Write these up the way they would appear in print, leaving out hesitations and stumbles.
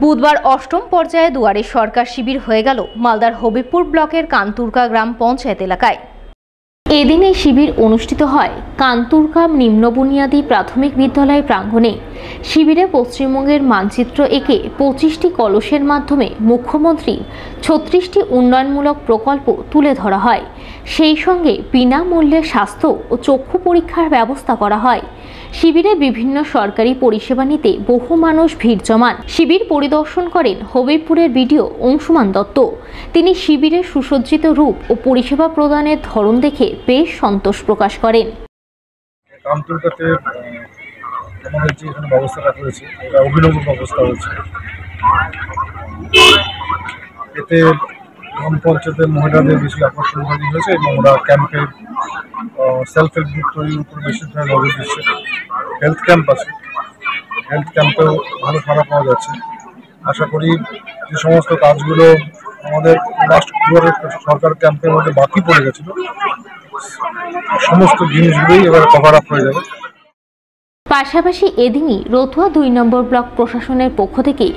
বুধবার অষ্টম পর্যায়ে দুয়ারে সরকার শিবির হয়ে গেল মালদার হবিবপুর ব্লকের কান্তুরকা গ্রাম পঞ্চায়েত এলাকায়। এদিন এই শিবির অনুষ্ঠিত হয় কান্তুরকা নিম্ন বুনিয়াদী প্রাথমিক বিদ্যালয় প্রাঙ্গণে। শিবিরে পশ্চিমবঙ্গের মানচিত্র এঁকে 25টি কলসের মাধ্যমে মুখ্যমন্ত্রীর 36টি উন্নয়নমূলক প্রকল্প তুলে ধরা হয়। সেই সঙ্গে বিনামূল্যে স্বাস্থ্য ও চক্ষু পরীক্ষার ব্যবস্থা করা হয়। শিবিরে বিভিন্ন সরকারি পরিষেবা নিতে বহু মানুষ ভিড় জমান। শিবির পরিদর্শন করেন হবিবপুরের বিডিও অংশুমান দত্ত। তিনি শিবিরের সুসজ্জিত রূপ ও পরিষেবা প্রদানের ধরন দেখে বেশ সন্তোষ প্রকাশ করেন। কান্তুরকাতে আমাদের যে এখানে ব্যবস্থাটা করেছে এটা অভিনব ব্যবস্থা হয়েছে। এতে গ্রাম পঞ্চায়েতের মহিলাদের বেশি আকর্ষণকারী হয়েছে এবং ওরা ক্যাম্পে সেলফ হেল্প গ্রুপ তৈরির উপর বেশি নজর দিচ্ছে। হেলথ ক্যাম্প আছে, হেলথ ক্যাম্পেও ভালো সাড়া পাওয়া যাচ্ছে। আশা করি যে সমস্ত কাজগুলো আমাদের লাস্ট সরকার ক্যাম্পের মধ্যে বাকি পড়ে গেছিলো সমস্ত জিনিসগুলোই এবার কভার আপ হয়ে যাবে। পাশাপাশি এদিনই রতুয়া 2 নম্বর ব্লক প্রশাসনের পক্ষ থেকে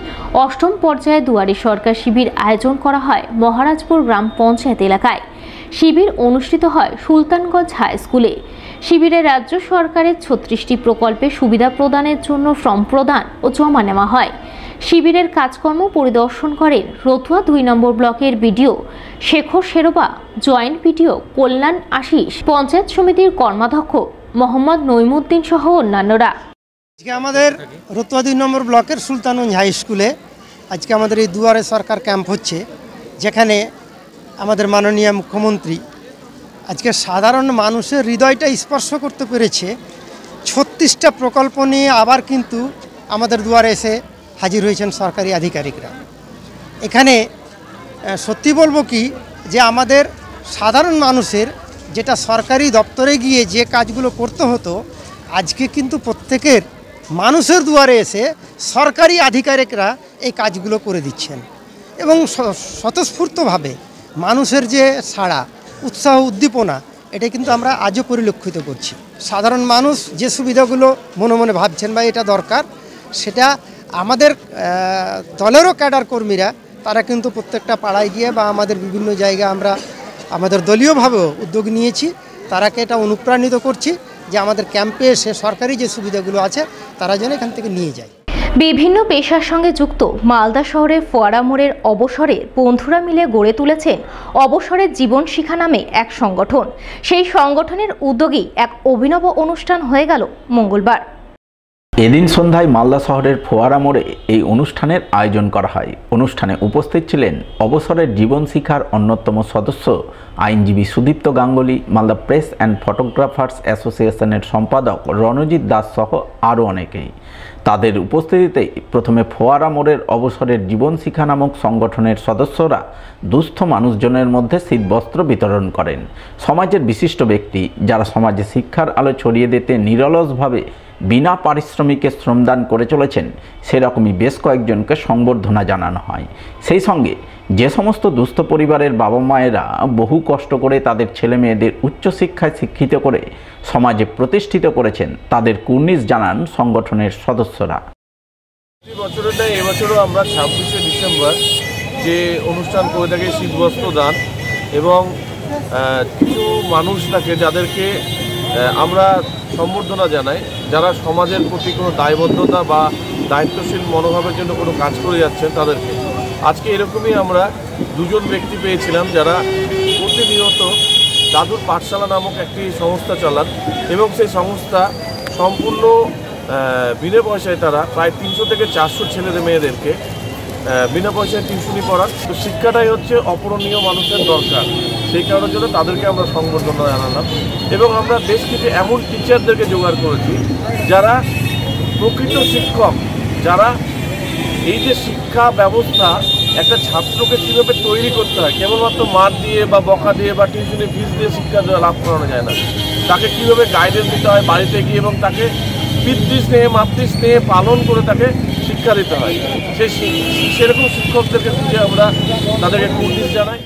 অষ্টম পর্যায়ে দুয়ারে সরকার শিবির আয়োজন করা হয় মহারাজপুর গ্রাম পঞ্চায়েত এলাকায়। শিবির অনুষ্ঠিত হয় সুলতানগঞ্জ হাই স্কুলে। শিবিরে রাজ্য সরকারের 36টি প্রকল্পে সুবিধা প্রদানের জন্য ফর্ম প্রদান ও জমা নেওয়া হয়। শিবিরের কাজকর্ম পরিদর্শন করেন রতুয়া 2 নম্বর ব্লকের বিডিও শেখর শেরোবা, জয়েন্ট বিডিও কল্যাণ আশিস, পঞ্চায়েত সমিতির কর্মাধ্যক্ষ মোহাম্মদ নইমুদ্দিন সহ অন্যান্যরা। আজকে আমাদের রতুয়া 2 নম্বর ব্লকের সুলতানগঞ্জ হাই স্কুলে আজকে আমাদের এই দুয়ারে সরকার ক্যাম্প হচ্ছে, যেখানে আমাদের মাননীয় মুখ্যমন্ত্রী আজকে সাধারণ মানুষের হৃদয়টা স্পর্শ করতে পেরেছে। 36টা প্রকল্প নিয়ে আবার কিন্তু আমাদের দুয়ারে এসে হাজির হয়েছেন সরকারি আধিকারিকরা। এখানে সত্যি বলবো কি যে আমাদের সাধারণ মানুষের যেটা সরকারি দপ্তরে গিয়ে যে কাজগুলো করতে হতো, আজকে কিন্তু প্রত্যেকের মানুষের দুয়ারে এসে সরকারি আধিকারিকরা এই কাজগুলো করে দিচ্ছেন এবং স্বতঃস্ফূর্তভাবে মানুষের যে সাড়া, উৎসাহ, উদ্দীপনা, এটা কিন্তু আমরা আজও পরিলক্ষিত করছি। সাধারণ মানুষ যে সুবিধাগুলো মনে মনে ভাবছেন বা এটা দরকার, সেটা আমাদের দলেরও ক্যাডার কর্মীরা তারা কিন্তু প্রত্যেকটা পাড়ায় গিয়ে বা আমাদের বিভিন্ন জায়গায় আমরা আমাদের দলীয়ভাবেও উদ্যোগ নিয়েছি। তারাকে এটা অনুপ্রাণিত করছি যে আমাদের ক্যাম্পে এসে সরকারি যে সুবিধাগুলো আছে তারা যেন এখান থেকে নিয়ে যায়। বিভিন্ন পেশার সঙ্গে যুক্ত মালদা শহরের ফোয়ারা মোড়ের অবসরে বন্ধুরা মিলে গড়ে তুলেছেন অবসরের জীবন শিক্ষা নামে এক সংগঠন। সেই সংগঠনের উদ্যোগেই এক অভিনব অনুষ্ঠান হয়ে গেল মঙ্গলবার। এদিন সন্ধ্যায় মালদা শহরের ফোয়ারা মোড়ে এই অনুষ্ঠানের আয়োজন করা হয়। অনুষ্ঠানে উপস্থিত ছিলেন অবসরের জীবন শিক্ষার অন্যতম সদস্য আইনজীবী Sudipta Ganguly, Malda press and photographers অ্যাসোসিয়েশনের সম্পাদক রণজিৎ দাস সহ আরও অনেকেই। তাদের উপস্থিতিতে প্রথমে ফোয়ারা মোড়ের অবসরের জীবন শিক্ষা নামক সংগঠনের সদস্যরা দুস্থ মানুষজনের মধ্যে শীতবস্ত্র বিতরণ করেন। সমাজের বিশিষ্ট ব্যক্তি যারা সমাজে শিক্ষার আলো ছড়িয়ে দিতে নিরলসভাবে বিনা পারিশ্রমিকে শ্রমদান করে চলেছেন, সেরকমই বেশ কয়েকজনকে সংবর্ধনা জানানো হয়। সেই সঙ্গে যে সমস্ত দুস্থ পরিবারের বাবা মায়েরা বহু কষ্ট করে তাদের ছেলে মেয়েদের উচ্চশিক্ষায় শিক্ষিত করে সমাজে প্রতিষ্ঠিত করেছেন, তাদের কুর্নিশ জানান সংগঠনের সদস্যরা। এবছরও আমরা 26শে ডিসেম্বর যে অনুষ্ঠান করে থাকি শীতবস্ত্র দান, এবং কিছু মানুষ থাকে যাদেরকে আমরা সম্বর্ধনা জানাই, যারা সমাজের প্রতি কোনো দায়বদ্ধতা বা দায়িত্বশীল মনোভাবের জন্য কোনো কাজ করে যাচ্ছেন তাদেরকে। আজকে এরকমই আমরা দুজন ব্যক্তি পেয়েছিলাম যারা প্রতিনিয়ত দাদুর পাঠশালা নামক একটি সংস্থা চালান, এবং সেই সংস্থা সম্পূর্ণ বিনা পয়সায় তারা প্রায় 300 থেকে 400 ছেলেদের মেয়েদেরকে বিনা পয়সায় টিউশনি পড়ান। তো শিক্ষাটাই হচ্ছে অপূরণীয় মানুষের দরকার, সেই কারণের জন্য তাদেরকে আমরা সংবর্ধনা জানালাম। এবং আমরা বেশ কিছু এমন টিচারদেরকে জোগাড় করেছি যারা প্রকৃত শিক্ষক, যারা এই যে শিক্ষা ব্যবস্থা একটা ছাত্রকে কীভাবে তৈরি করতে হয়, কেবলমাত্র মার দিয়ে বা বকা দিয়ে বা টিউশনি ফিস দিয়ে শিক্ষা লাভ করানো যায় না, তাকে কীভাবে গাইডেন্স দিতে হয় বাড়িতে গিয়ে, এবং তাকে পিতৃস্নেহে মাতৃস্নেহে পালন করে তাকে শিক্ষা দিতে হয়। সেরকম শিক্ষকদেরকে খুঁজে আমরা তাদেরকে কুর্নিশ জানাই।